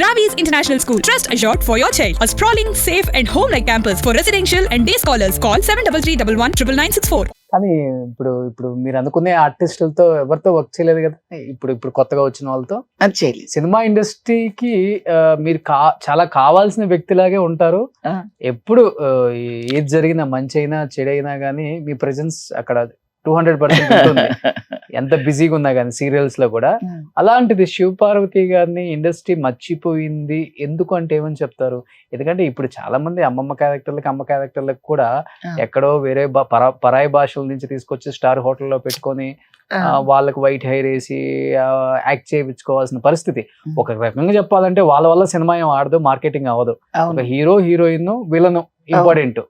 Ravi's International School. Trust assured for your child. A sprawling, safe and home-like campus for residential and day scholars. Call 7331 కానీ ఇప్పుడు ఇప్పుడు మీరు అనుకునే ఆర్టిస్టులతో ఎవరితో work చేయలేదు కదా ఇప్పుడు కొత్తగా వచ్చిన వాళ్ళతో అది చేయలేదు. సినిమా ఇండస్ట్రీకి మీరు చాలా కావాల్సిన వ్యక్తిలాగే ఉంటారు. ఎప్పుడు ఏది జరిగినా మంచి అయినా చెడైనా కానీ మీ ప్రెజెన్స్ అక్కడ 200% ఉంటుంది. ఎంత బిజీగా ఉన్నా కానీ సీరియల్స్ లో కూడా. అలాంటిది శివపార్వతి గారిని ఇండస్ట్రీ మర్చిపోయింది ఎందుకు అంటే ఏమని చెప్తారు? ఎందుకంటే ఇప్పుడు చాలా మంది అమ్మ క్యారెక్టర్లకు కూడా ఎక్కడో వేరే పరాయి భాషల నుంచి తీసుకొచ్చి స్టార్ హోటల్లో పెట్టుకొని వాళ్ళకి వైట్ హెయిర్ వేసి యాక్ట్ చేయించుకోవాల్సిన పరిస్థితి. ఒక రకంగా చెప్పాలంటే వాళ్ళ వల్ల సినిమా ఏం ఆడదు, మార్కెటింగ్ అవ్వదు. ఒక హీరో హీరోయిన్ విలన్ ఇంపార్టెంట్.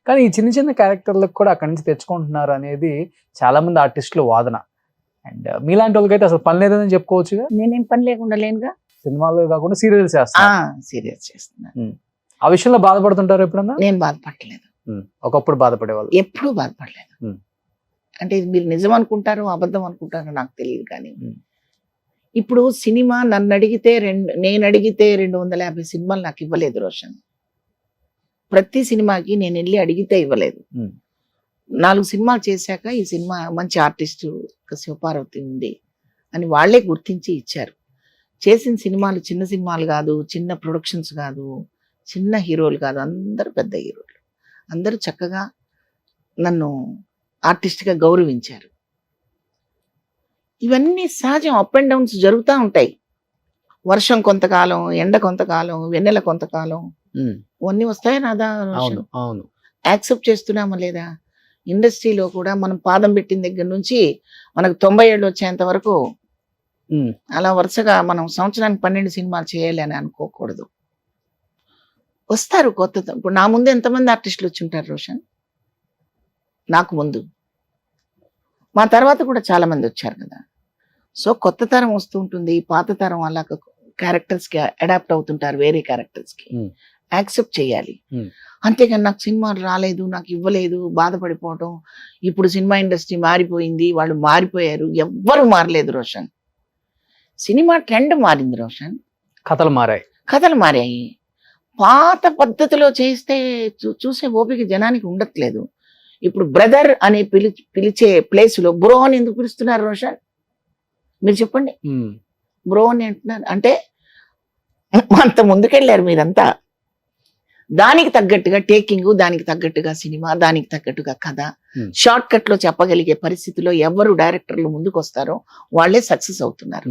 కానీ ఈ చిన్న చిన్న క్యారెక్టర్లకు కూడా అక్కడి నుంచి తెచ్చుకుంటున్నారు అనేది చాలా మంది ఆర్టిస్టులు వాదన. అండ్ మీలాంటి వాళ్ళకైతే అసలు పని లేదని చెప్పుకోవచ్చుగా. నేనేం పని లేకుండా లేనుగా. సినిమాలు కాకుండా సీరియల్స్ సీరియల్స్ చేస్తున్నా. ఆ విషయంలో బాధపడుతుంటారు ఎప్పుడన్నా? నేను బాధపడలేదు. ఒకప్పుడు బాధపడేవాళ్ళు. ఎప్పుడూ బాధపడలేదు. అంటే ఇది మీరు నిజం అనుకుంటారో అబద్ధం అనుకుంటారో నాకు తెలియదు. కానీ ఇప్పుడు సినిమా నన్ను అడిగితే నేను అడిగితే 250 సినిమాలు నాకు ఇవ్వలేదు రోషన్. ప్రతి సినిమాకి నేను వెళ్ళి అడిగితే ఇవ్వలేదు. 4 సినిమాలు చేశాక ఈ సినిమా మంచి ఆర్టిస్టు శివపార్వతి ఉంది అని వాళ్ళే గుర్తించి ఇచ్చారు. చేసిన సినిమాలు చిన్న సినిమాలు కాదు, చిన్న ప్రొడక్షన్స్ కాదు, చిన్న హీరోలు కాదు, అందరూ పెద్ద హీరోలు. అందరూ చక్కగా నన్ను ఆర్టిస్ట్గా గౌరవించారు. ఇవన్నీ సహజం. అప్ అండ్ డౌన్స్ జరుగుతూ ఉంటాయి. వర్షం కొంతకాలం, ఎండ కొంతకాలం, వెన్నెల కొంతకాలం, ఇవన్నీ వస్తాయి రాదా? యాక్సెప్ట్ చేస్తున్నామా లేదా? ఇండస్ట్రీలో కూడా మనం పాదం పెట్టిన దగ్గర నుంచి మనకు 90 ఏళ్ళు వచ్చేంత వరకు అలా వరుసగా మనం సంవత్సరానికి 12 సినిమాలు చేయాలి అని అనుకోకూడదు. వస్తారు కొత్త. ఇప్పుడు నా ముందు ఎంతమంది ఆర్టిస్టులు వచ్చి ఉంటారు రోషన్? నాకు ముందు, మా తర్వాత కూడా చాలా మంది వచ్చారు కదా. సో కొత్త తరం వస్తూ ఉంటుంది, పాత తరం అలా క్యారెక్టర్స్కి అడాప్ట్ అవుతుంటారు, వేరే క్యారెక్టర్స్కి. యాక్సెప్ట్ చేయాలి. అంతేగాని నాకు సినిమాలు రాలేదు, నాకు ఇవ్వలేదు బాధపడిపోవటం. ఇప్పుడు సినిమా ఇండస్ట్రీ మారిపోయింది, వాళ్ళు మారిపోయారు. ఎవ్వరు మారలేదు రోషన్. సినిమా ట్రెండ్ మారింది రోషన్. కథలు మారాయి. పాత పద్ధతిలో చేస్తే చూసే ఓపిక జనానికి ఉండట్లేదు. ఇప్పుడు బ్రదర్ అని పిలిచే ప్లేస్లో బ్రో అని ఎందుకు పిలుస్తున్నారు రోషన్? మీరు చెప్పండి. బ్రో అని అంటున్నారు అంటే అంత ముందుకెళ్ళారు మీరంతా. దానికి తగ్గట్టుగా టేకింగ్, దానికి తగ్గట్టుగా సినిమా, దానికి తగ్గట్టుగా కథ, షార్ట్ కట్ లో చెప్పగలిగే పరిస్థితిలో ఎవరు డైరెక్టర్లు ముందుకు వస్తారో వాళ్ళే సక్సెస్ అవుతున్నారు.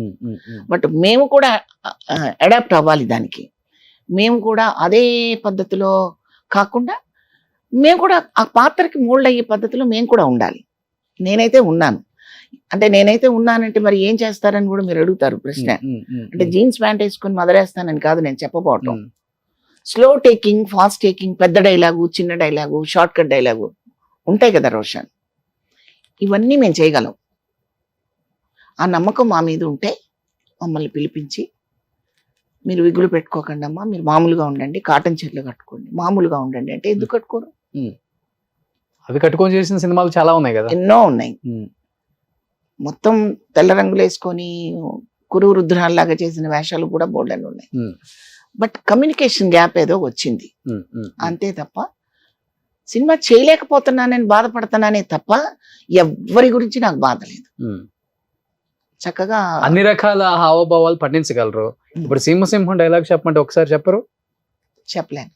బట్ మేము కూడా అడాప్ట్ అవ్వాలి దానికి. మేము కూడా అదే పద్ధతిలో కాకుండా మేము కూడా ఆ పాత్రకి మోల్డ్ అయ్యే పద్ధతిలో మేము కూడా ఉండాలి. నేనైతే ఉన్నానంటే మరి ఏం చేస్తారని కూడా మీరు అడుగుతారు ప్రశ్న. అంటే జీన్స్ ప్యాంట్ వేసుకొని మదరేస్తానని కాదు నేను చెప్పబోవటం. స్లో టేకింగ్, ఫాస్ట్ టేకింగ్, పెద్ద డైలాగు, చిన్న డైలాగు, షార్ట్ కట్ డైలాగు ఉంటాయి కదా రోషన్. ఇవన్నీ మేము చేయగలం. ఆ నమ్మకం మా మీద ఉంటే మమ్మల్ని పిలిపించి మీరు విగులు పెట్టుకోకండి అమ్మా, మీరు మామూలుగా ఉండండి, కాటన్ చీరలు కట్టుకోండి, మామూలుగా ఉండండి అంటే ఎందుకు కట్టుకోరు? అవి కట్టుకొని చేసిన సినిమాలు చాలా ఉన్నాయి కదా. ఎన్నో ఉన్నాయి. మొత్తం తెల్ల రంగులు వేసుకొని కురు రుద్రాల్లాగా చేసిన వేషాలు కూడా బోల్డెన్ ఉన్నాయి. బట్ కమ్యూనికేషన్ గ్యాప్ ఏదో వచ్చింది అంతే తప్ప సినిమా చేయలేకపోతున్నానని బాధపడుతున్నానే తప్ప ఎవ్వరి గురించి నాకు బాధ లేదు. చక్కగా అన్ని రకాల హావభావాలు పండించగలరు. ఇప్పుడు సింహసింహం డైలాగ్ చెప్పమంటే ఒకసారి చెప్పరు? చెప్పలేను.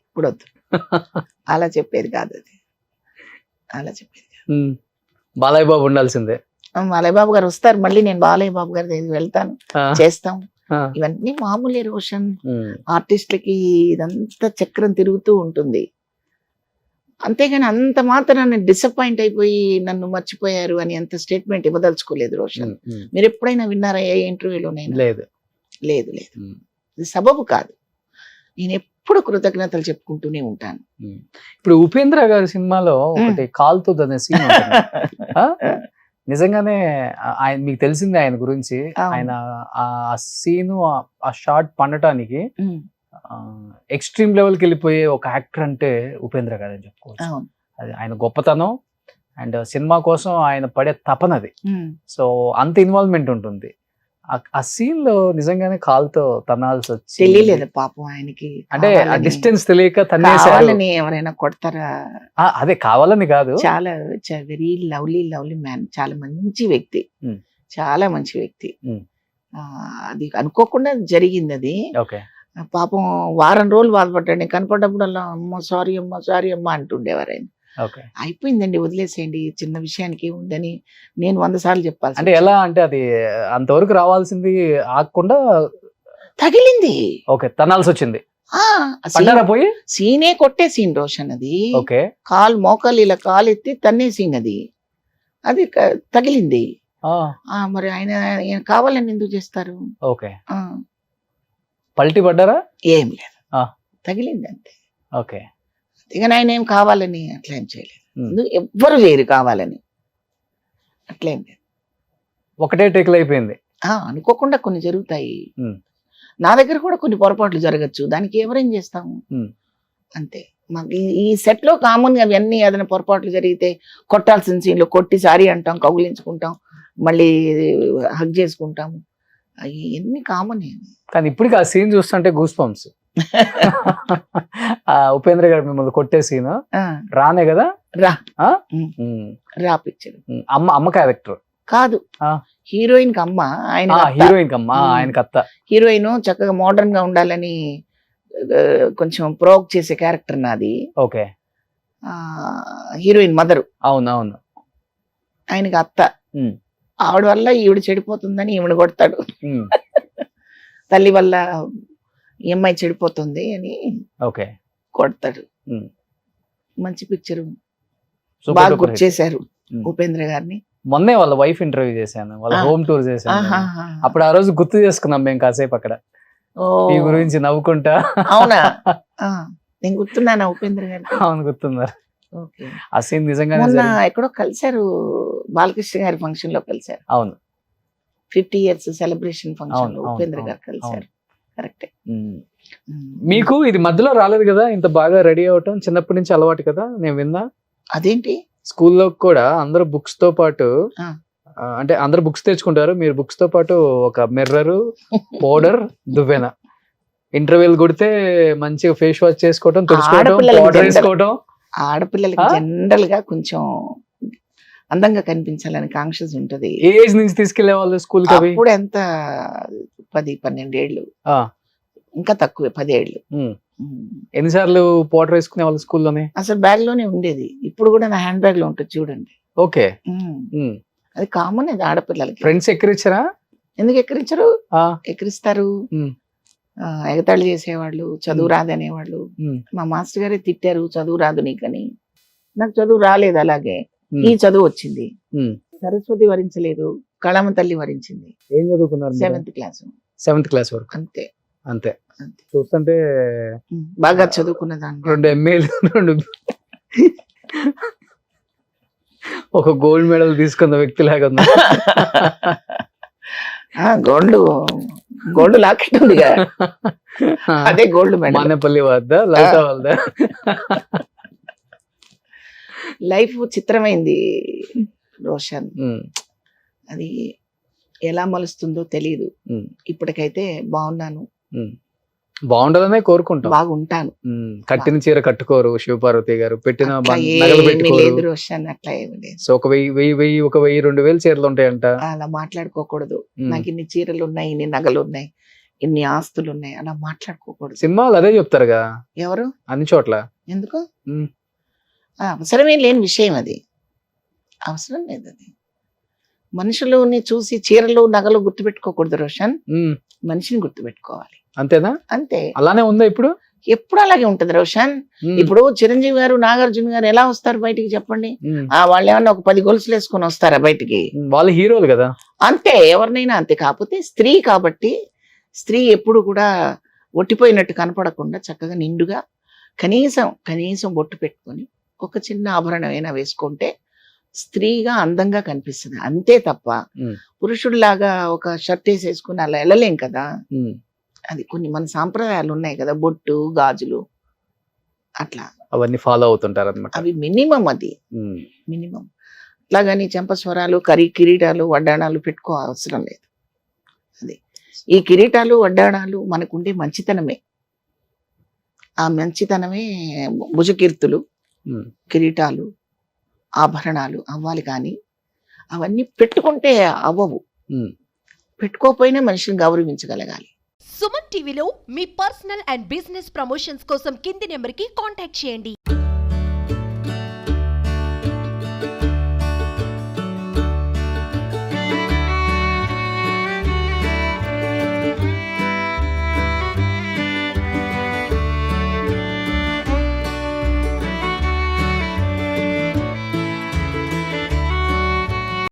ఇప్పుడు వద్దు. అలా చెప్పేది కాదు అది. బాలయ్య బాబు ఉండాల్సిందే. బాలయ్య బాబు గారు వస్తారు మళ్ళీ. నేను బాలయ్య బాబు గారి దగ్గరికి వెళ్తాను, చేస్తాం. ఇవన్నీ మామూలే రోషన్. ఆర్టిస్టులకి ఇదంతా చక్రం తిరుగుతూ ఉంటుంది. అంతేగాని అంత మాత్రాన్ని డిసప్పాయింట్ అయిపోయి నన్ను మర్చిపోయారు అని అంత స్టేట్మెంట్ ఇవ్వదలుచుకోలేదు రోషన్. మీరు ఎప్పుడైనా విన్నారా ఏ ఇంటర్వ్యూలోనైనా? లేదు. ఇది సబబు కాదు. నేను ఎప్పుడు కృతజ్ఞతలు చెప్పుకుంటూనే ఉంటాను. ఇప్పుడు ఉపేంద్ర గారి సినిమాలో ఒకటి కాల్తుదనే సీన్ నిజంగానే ఆయన మీకు తెలిసిందే ఆయన గురించి. ఆయన ఆ సీను ఆ షార్ట్ పండటానికి ఎక్స్ట్రీమ్ లెవెల్కి వెళ్ళిపోయే ఒక యాక్టర్ అంటే ఉపేంద్ర గారు అని చెప్పుకోవచ్చు. అది ఆయన గొప్పతనం అండ్ సినిమా కోసం ఆయన పడే తపనది. సో అంత ఇన్వాల్వ్మెంట్ ఉంటుంది. ఆ సీన్ లో నిజంగానే కాలుతో తనాల్సి వచ్చి తెలియలేదు పాపం ఆయనకి. అంటే ఆ కావాలని- డిస్టెన్స్ తెలియక తన్నేశారు. కావాలని ఎవరైనా కొడతారా? అదే కావాలని కాదు. చాలా వెరీ లవ్లీ మ్యాన్, చాలా మంచి వ్యక్తి, Hmm. చాలా మంచి వ్యక్తి. Hmm. అది అనుకోకుండా జరిగింది అది. ఓకే. పాపం వారం రోజులు బాధపడ్డాడు. నేను కనపడ్డప్పుడల్లా అమ్మ సారీ అమ్మ అంటుండేవారు ఆయన. ఓకే. అయిపోయిందండి, వదిలేసేయండి, చిన్న విషయానికి ఉందని నేను 100 సార్లు చెప్పాల్సి అంటే ఎలా అంటే అది అంతవరకు రావాల్సింది ఆగకుండా తగిలింది. ఓకే తనాల్సి వచ్చింది. ఆ పడ్డారా పోయి? సీనే కొట్టే సీన్ రోషన్ అది. ఓకే. మోకాలు ఇలా కాలు ఎత్తి తన్నే సీన్ అది. అది తగిలింది. మరి ఆయన కావాలని ఎందుకు చేస్తారు? ఓకే. పల్టీ పడ్డారా? ఏం లేదు, తగిలింది అంతే. ఓకే. ఇక ఆయన ఏం కావాలని అట్లా ఏం చేయలేదు. ఎవ్వరు చేయరు కావాలని, అట్లేం లేదు. ఒకటే టేకులు అయిపోయింది. అనుకోకుండా కొన్ని జరుగుతాయి. Hmm. నా దగ్గర కూడా కొన్ని పొరపాట్లు జరగచ్చు, దానికి ఎవరేం చేస్తాము? అంతే. మాకు ఈ సెట్ లో కామన్ గా అవన్నీ ఏదైనా పొరపాట్లు జరిగితే కొట్టాల్సిన సీన్లు కొట్టి సారీ అంటాం, కౌగిలించుకుంటాం, మళ్ళీ హగ్ చేసుకుంటాము, అవి ఎన్ని కామన్. కానీ ఇప్పటికి ఆ సీన్ చూస్తుంటే గూస్ బంప్స్. ఉపేంద్ర గారు మిమ్మల్ని కొట్టే సీన్ రానే కదా? రా పిక్చర్. అమ్మ క్యారెక్టర్ కాదు, హీరోయిన్ కి అమ్మ, హీరోయిన్ కి అమ్మ, ఆయనకి అత్త. హీరోయిన్ చక్కగా మోడర్న్ గా ఉండాలని కొంచెం ప్రోక్ చేసే క్యారెక్టర్ నాది. ఓకే. Heroine mother. అవునవును. ఆయనకి అత్త. ఆవిడ వల్ల ఈవిడ చెడిపోతుందని ఈవిడ కొడతాడు. తల్లి వల్ల ఈ అమ్మాయి చెడిపోతుంది అని ఓకే కొడతాడు. మంచి పిక్చర్, బాగా గుర్తు చేశారు ఉపేంద్ర గారిని. మొన్నే వాళ్ళ వైఫ్ ఇంటర్వ్యూ చేశాను, వాళ్ళ హోమ్ టూర్ చేశాను. అప్పుడు ఆ రోజు గుర్తు చేసుకున్నాం మేము కాసేపు అక్కడ ఈ గురించి నవ్వుకుంటా. అవునా? నేను గుర్తున్నానా ఉపేంద్ర గారికి? అవును గుర్తున్నారు. ఆ సీన్ నిజంగానే ఎక్కడో కలిశారు, బాలకృష్ణ గారి ఫంక్షన్ లో కలిశారు. అవును, 50 years సెలబ్రేషన్ ఫంక్షన్ లో ఉపేంద్ర గారు కలిశారు. కరెక్టే. మీకు ఇది మధ్యలో రాలేదు కదా ఇంత బాగా రెడీ అవటం? చిన్నప్పటి నుంచి అలవాటు కదా, నేను విన్నా. అదేంటి? స్కూల్లో కూడా అందరూ బుక్స్ తో పాటు, అంటే అందరు బుక్స్ తెచ్చుకుంటారు, మీరు బుక్స్ తో పాటు ఒక మిర్రర్, పౌడర్, దువ్వెన. ఇంటర్వ్యూలు కొడితే మంచిగా ఫేస్ వాష్ చేసుకోవటం, తుడుచుకోవటం, పౌడర్ వేసుకోవటం. ఆడపిల్లలకి జనరల్ గా కొంచెం అందంగా కనిపించాలని కాంక్షస్ ఉంటది. ఏ ఏజ్ నుంచి తీసుకెళ్లే వాళ్ళు స్కూల్ కి? అప్పుడు ఎంత 10-12 ఏళ్ళు, ఇంకా తక్కువే 10 ఏళ్ళు. ఎన్నిసార్లు పౌడర్ వేసుకునే వాళ్ళు స్కూల్లోనే? అసలు బ్యాగ్ లోనే ఉండేది. ఇప్పుడు కూడా నా హ్యాండ్ బ్యాగ్ లో ఉంటుంది చూడండి. ఓకే. అది కామన్, అది ఆడపిల్లలకి. ఫ్రెండ్స్ ఎక్కిరిచ్చారా? ఎందుకు ఎక్కిరించరు? ఎక్కిరిస్తారు. ఎగతాళి చేసేవాళ్ళు, చదువు రాదనేవాళ్ళు. మా మాస్టర్ గారే తిట్టారు, చదువు రాదు నీకని. నాకు చదువు రాలేదు, అలాగే ఈ చదువు వచ్చింది. సరస్వతి వరించలేదు, కళామ తల్లి వరించింది. ఏం చదువుకున్నారు? 7th class. 7th క్లాస్ వరకు. అంతే అంతే. చూస్తుంటే బాగా చదువుకున్న దాన్ని 2 MAలు, 2 ఒక గోల్డ్ మెడల్ తీసుకున్న వ్యక్తి లాగా ఉన్నా. గోల్డ్ లాకెట్ ఉంది, అదే గోల్డ్ మెడల్. మానేపల్లి వద్ద లలిత వద్ద. లైఫ్ చిత్రమైంది రోషన్. అది ఎలా మలుస్తుందో తెలియదు. ఇప్పటికైతే బాగున్నాను, బాగుండాలనే కోరుకుంటాం. బాగుంటాను. కట్టిన చీర కట్టుకోరు శివపార్వతి గారు, పెట్టిన లేదు రోషన్, అట్లా ఏమి లేదు. సో ఒక 1000-2000 చీరలు ఉంటాయంట. అలా మాట్లాడుకోకూడదు. నాకు ఇన్ని చీరలు ఉన్నాయి, ఇన్ని నగలు ఉన్నాయి, ఇన్ని ఆస్తులు ఉన్నాయి, అలా మాట్లాడుకోకూడదు. సినిమాలు అదే చెప్తారుగా ఎవరు, అన్ని చోట్ల. ఎందుకు? అవసరమే లేని విషయం అది, అవసరం లేదు. అది మనుషులని చూసి చీరలు నగలు గుర్తుపెట్టుకోకూడదు రోషన్, మనిషిని గుర్తుపెట్టుకోవాలి. అంతేనా? అంతే. అలానే ఉందా ఇప్పుడు? ఎప్పుడు అలాగే ఉంటది రోషన్. ఇప్పుడు చిరంజీవి గారు, నాగార్జున గారు ఎలా వస్తారు బయటికి చెప్పండి? వాళ్ళు ఏమన్నా ఒక 10 గొలుసులు వేసుకొని వస్తారా బయటికి? వాళ్ళు హీరోలు కదా. అంతే, ఎవరినైనా అంతే. కాకపోతే స్త్రీ కాబట్టి, స్త్రీ ఎప్పుడు కూడా ఒట్టిపోయినట్టు కనపడకుండా చక్కగా నిండుగా కనీసం బొట్టు పెట్టుకొని ఒక చిన్న ఆభరణం అయినా వేసుకుంటే స్త్రీగా అందంగా కనిపిస్తుంది. అంతే తప్ప పురుషుడిలాగా ఒక షర్ట్ వేసేసుకుని అలా వెళ్ళలేం కదా. అది కొన్ని మన సాంప్రదాయాలు ఉన్నాయి కదా, బొట్టు, గాజులు, అట్లా అవన్నీ ఫాలో అవుతుంటారు అన్నమాట. అవి మినిమం, అది మినిమం. అట్లాగని చెంపస్వరాలు, కిరీటాలు, వడ్డాణాలు పెట్టుకో అవసరం లేదు. అది ఈ కిరీటాలు వడ్డాణాలు మనకుండే మంచితనమే, ఆ మంచితనమే భుజకీర్తులు, ఉమ్, కిరీటాలు, ఆభరణాలు అవ్వాలి. కానీ అవన్నీ పెట్టుకుంటే అవ్వవు, ఉమ్. పెట్టుకోకపోయినా మనిషిని గౌరవించగలగాలి. సుమన్ టీవీలో మీ పర్సనల్ అండ్ బిజినెస్ ప్రమోషన్స్ కోసం కింది నెంబర్కి కాంటాక్ట్ చేయండి.